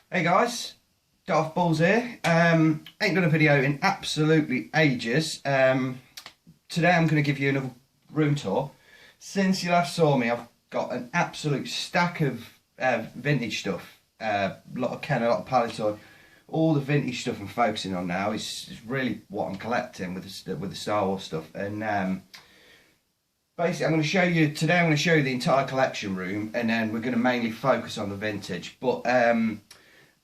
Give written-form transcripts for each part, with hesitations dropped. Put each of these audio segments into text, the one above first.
Hey guys, Darth Balls here. Ain't done a video in absolutely ages. Today I'm going to give you another room tour. Since you last saw me, I've got an absolute stack of vintage stuff. A lot of Ken, a lot of Palitoy. All the vintage stuff I'm focusing on now is really what I'm collecting with the Star Wars stuff. And basically, I'm going to show you today. I'm going to show you the entire collection room, and then we're going to mainly focus on the vintage. But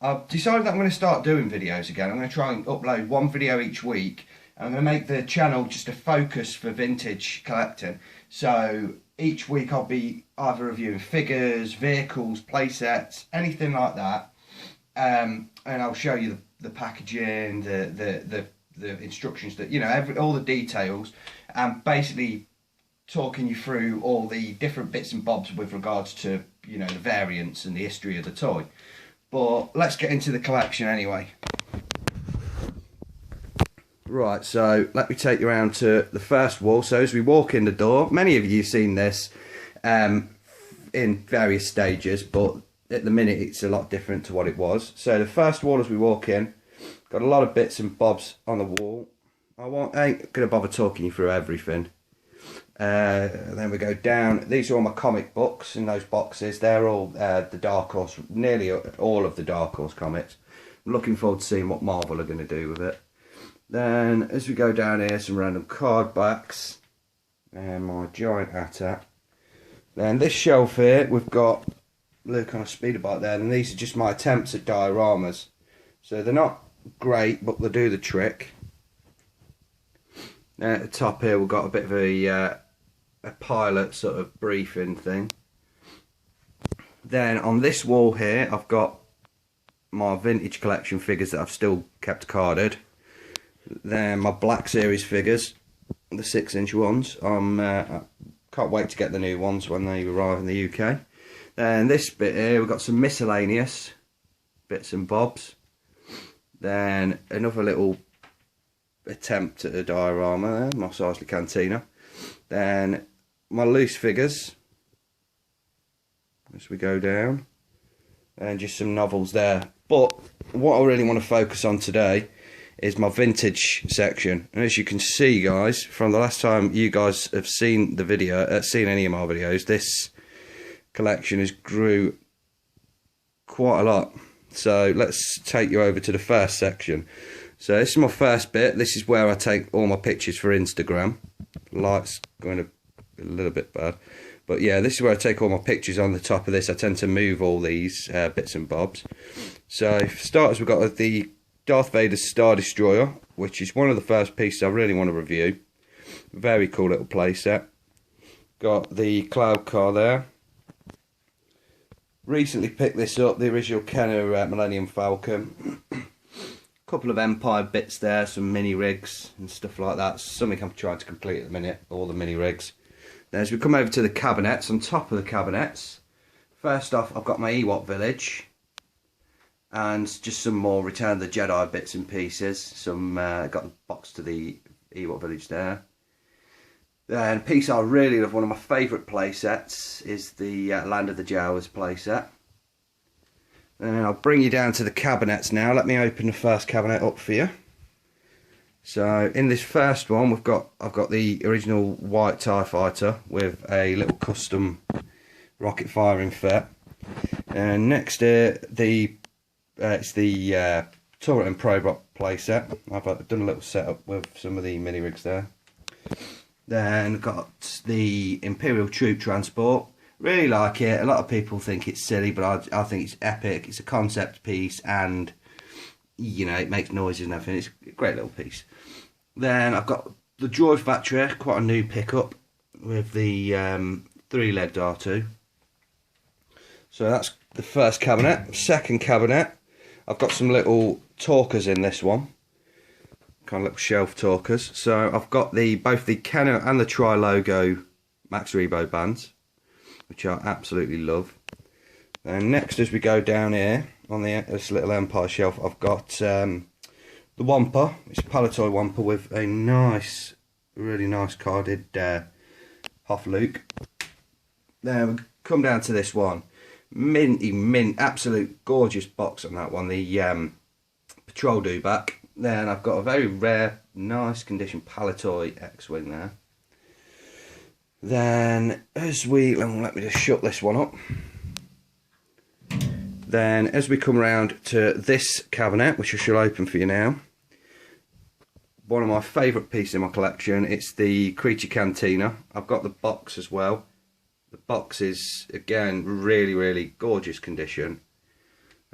I've decided that I'm going to start doing videos again. I'm going to try and upload one video each week. I'm going to make the channel just a focus for vintage collecting. So each week I'll be either reviewing figures, vehicles, playsets, anything like that. And I'll show you the packaging, the instructions, that all the details, and basically talking you through all the different bits and bobs with regards to the variants and the history of the toy. But let's get into the collection anyway. Right, so let me take you around to the first wall. So as we walk in the door, many of you have seen this in various stages, but at the minute it's a lot different to what it was. So the first wall as we walk in, got a lot of bits and bobs on the wall. I ain't going to bother talking you through everything. Then we go down. These are all my comic books in those boxes. They're all the Dark Horse, nearly all of the Dark Horse comics. I'm looking forward to seeing what Marvel are going to do with it. Then as we go down here, some random card backs and my giant AT-AT. Then this shelf here, we've got Luke on a speeder bike there, and these are just my attempts at dioramas. So they're not great, but they do the trick. At the top here we've got a bit of a pilot sort of briefing thing. Then on this wall here I've got my vintage collection figures that I've still kept carded. Then my Black Series figures, the 6-inch ones. I can't wait to get the new ones when they arrive in the UK. Then this bit here we've got some miscellaneous bits and bobs. Then another little attempt at a diorama there, Mos Eisley Cantina. Then my loose figures as we go down, and just some novels there. But what I really want to focus on today is my vintage section. And as you can see, guys, from the last time you guys have seen the video, seen any of my videos, this collection has grew quite a lot. So let's take you over to the first section. So this is my first bit. This is where I take all my pictures for Instagram. Light's going a little bit bad, but yeah, this is where I take all my pictures. On the top of this I tend to move all these bits and bobs. So for starters, we've got the Darth Vader Star Destroyer, which is one of the first pieces I really want to review. Very cool little playset. Got the Cloud Car there. Recently picked this up, the original Kenner Millennium Falcon. Couple of Empire bits there, some mini rigs and stuff like that. Something I'm trying to complete at the minute, all the mini rigs. Then as we come over to the cabinets, on top of the cabinets, first off I've got my Ewok Village, and just some more Return of the Jedi bits and pieces. Some got the box to the Ewok Village there. Then a piece I really love, one of my favourite playsets, is the Land of the Jawas playset. And I'll bring you down to the cabinets now. Let me open the first cabinet up for you. So in this first one, I've got the original white TIE Fighter with a little custom rocket firing fet. And next it's the Turret and Probot playset. I've done a little setup with some of the mini rigs there. Then got the Imperial Troop Transport. Really like it. A lot of people think it's silly, but I think it's epic. It's a concept piece, and it makes noises and everything. It's a great little piece. Then I've got the Droid Factory, quite a new pickup, with the 3-legged R2. So that's the first cabinet. Second cabinet, I've got some little talkers in this one, kind of little shelf talkers. So I've got both the Kenner and the Tri-Logo Max Rebo bands, which I absolutely love. And next, as we go down here on this little Empire shelf, I've got the Wampa. It's a Palitoy Wampa with a nice, really nice carded Hoth Luke. Then we come down to this one. minty mint, absolute gorgeous box on that one, the Patrol Dewback. Then I've got a very rare, nice condition Palitoy X-Wing there. Then as we, let me just shut this one up. Then as we come around to this cabinet, which I shall open for you now, one of my favourite pieces in my collection, it's the Creature Cantina. I've got the box as well. The box is, again, really, really gorgeous condition.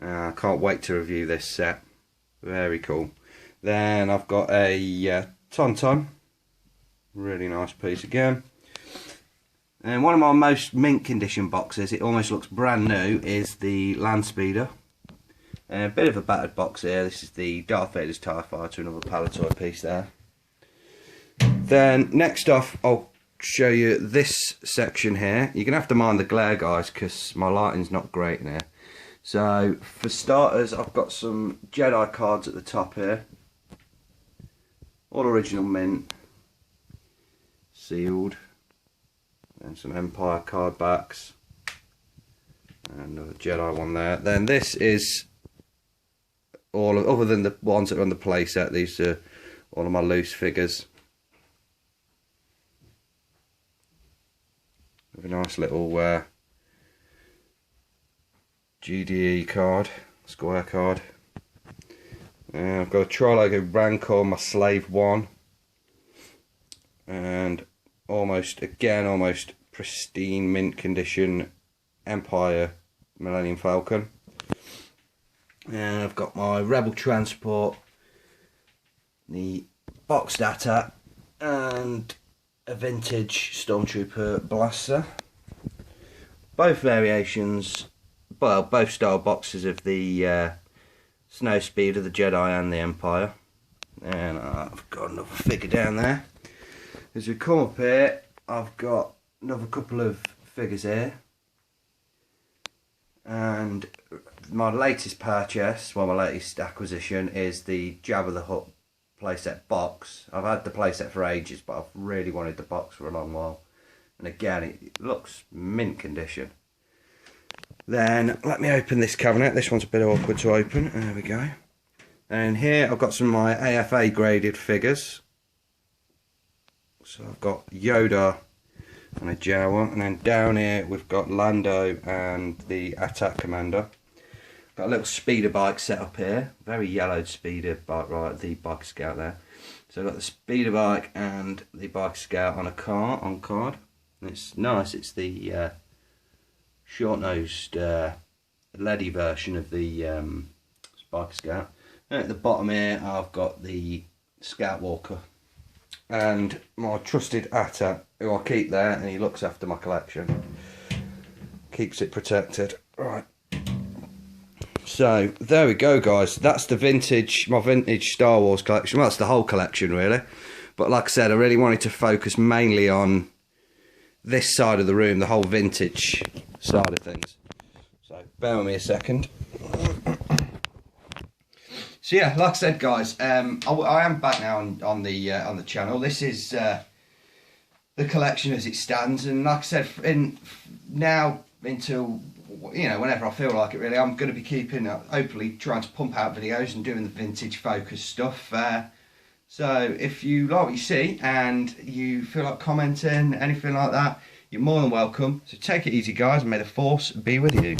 I can't wait to review this set. Very cool. Then I've got a Tauntaun. Really nice piece again. And one of my most mint condition boxes, it almost looks brand new, is the Landspeeder. A bit of a battered box here. This is the Darth Vader's TIE Fighter, another Palitoy piece there. Then next off, I'll show you this section here. You're going to have to mind the glare, guys, because my lighting's not great in here. So for starters, I've got some Jedi cards at the top here. All original mint. Sealed. And some Empire card backs. And another Jedi one there. Then this is all of, other than the ones that are on the playset, these are all of my loose figures. With a nice little GDE card, square card. I've got a Tri-Logo Rancor, my Slave 1. And almost pristine mint condition Empire Millennium Falcon. And I've got my Rebel Transport, the boxed AT-AT, and a vintage Stormtrooper blaster. Both variations, well, both style boxes of the Snowspeeder, the Jedi and the Empire. And I've got another figure down there. As we come up here, I've got another couple of figures here. And my latest purchase, well, my latest acquisition is the Jabba the Hutt playset box. I've had the playset for ages, but I've really wanted the box for a long while. And again, it looks mint condition. Then let me open this cabinet. This one's a bit awkward to open. There we go. And here I've got some of my AFA graded figures. So I've got Yoda and a Jawa, and then down here we've got Lando and the AT-AT Commander. Got a little speeder bike set up here, very yellowed speeder bike, right, the Bike Scout there. So I've got the speeder bike and the Bike Scout on a car, on card. And it's nice, it's the short-nosed leady version of the Bike Scout. And at the bottom here I've got the Scout Walker and my trusted AT-AT, who I keep there, and he looks after my collection, keeps it protected. Right, so there we go, guys. That's the vintage, my vintage Star Wars collection. Well, that's the whole collection really, but like I said, I really wanted to focus mainly on this side of the room, the whole vintage side of things. So bear with me a second. So yeah, like I said, guys, I am back now on the channel. This is the collection as it stands, and like I said, now until, you know, whenever I feel like it, really, I'm going to be keeping, hopefully trying to pump out videos and doing the vintage focus stuff. So if you like what you see and you feel like commenting, anything like that, you're more than welcome. So take it easy, guys, and may the force be with you.